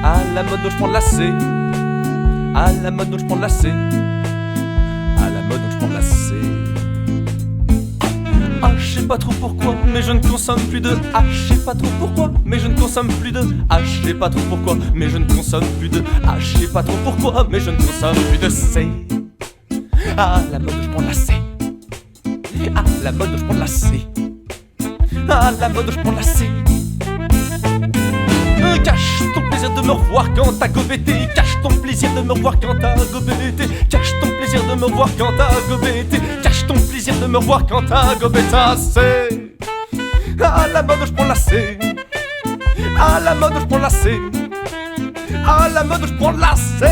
À la mode où je prends de la C. À la mode où je prends de la C. À la mode où je prends de la C. Ah, je sais pas trop pourquoi, mais je ne consomme plus de H. Je sais pas trop pourquoi, mais je ne consomme plus de H. Je sais pas trop pourquoi, mais je ne consomme plus de H. Je sais pas trop pourquoi, mais je ne consomme plus de C. À la mode où je prends de la C. À la mode où je prends de la C. À la mode où je prends de la C. Cache ton plaisir de me revoir quand t'as gobété. Cache ton plaisir de me revoir quand t'as gobété. Cache ton plaisir de me revoir quand t'as gobété. Cache ton plaisir de me revoir quand t'as gobété. C'est à la mode où je prends la C. À la mode où je prends la C. À la mode où je prends la C.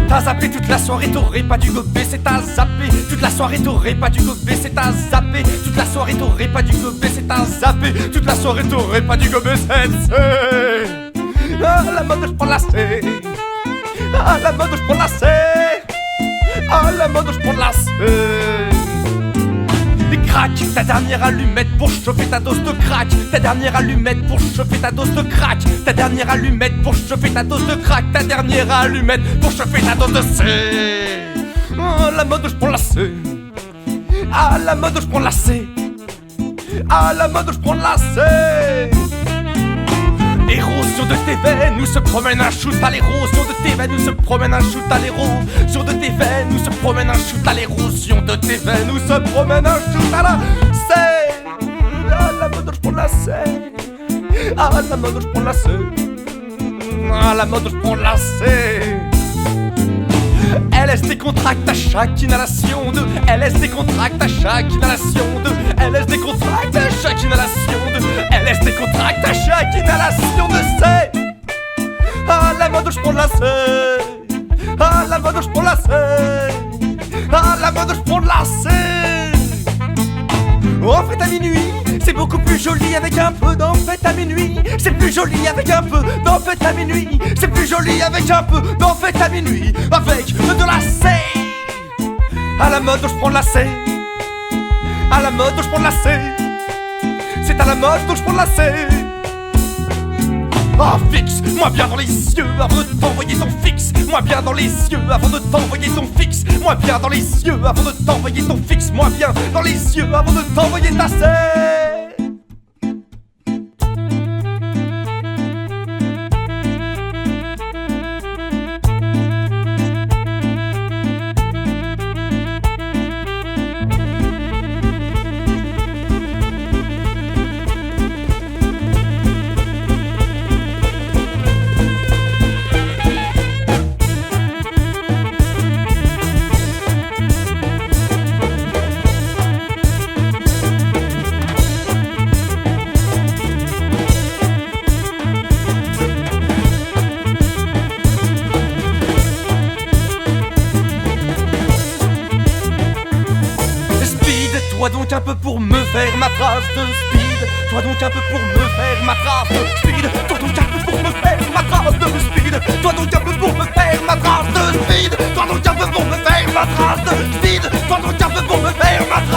T'as zappé toute la soirée, t'aurais pas dû gober, c'est t'as zappé. Toute la soirée, t'aurais pas dû gober, c'est t'as zappé. Toute la soirée, t'aurais pas dû gober, c'est t'as zappé. Toute la soirée, t'aurais pas dû gober, c'est C. À la mode où je prends la C. À la mode où je prends la C. À la mode où je prends la C. Crac, ta dernière allumette pour chauffer ta dose de crack. Ta dernière allumette pour chauffer ta dose de crack. Ta dernière allumette pour chauffer ta dose de crack. Ta dernière allumette pour chauffer ta dose de C. À la mode où je prends la C. À la mode où je prends la C. À la mode où je prends la C. Érosion de tes veines, nous se promène un shoot à l'érosion de tes veines, nous se promène un shoot à l'érosion de tes veines, nous se promène un shoot à l'érosion de tes veines, nous se promène un shoot à la C. À la mode où je prends la C. À la mode où je prends la C. À la mode où je prends la C. LSD contracte à chaque inhalation de LSD contracte à chaque inhalation de LSD contracte à chaque inhalation de LSD contracte à chaque inhalation de C. À la mode où je prends la C. À la mode où je prends la C. À la mode où je prends la C. En fait à minuit, c'est beaucoup plus joli avec un peu d'amphétamine. C'est plus joli avec un peu d'amphétamine. C'est plus joli avec un peu d'amphétamine. Avec de la C. À la mode où je prends la C. À la mode où je prends la C. C'est à la mode où je prends la C. Ah, fixe-moi bien dans les yeux avant de t'envoyer ton fixe. Moi bien dans les yeux avant de t'envoyer ton fixe. Moi bien dans les yeux avant de t'envoyer ton fixe. Moi bien dans les yeux avant de t'envoyer ta C. Toi donc un peu pour me faire ma trace de speed. Toi donc un peu pour me faire ma trace de speed. Toi donc un peu pour me faire ma trace de speed. Toi donc un peu pour me faire ma trace de speed. Toi donc un peu pour me faire ma trace de speed. Toi donc un peu pour me faire ma trace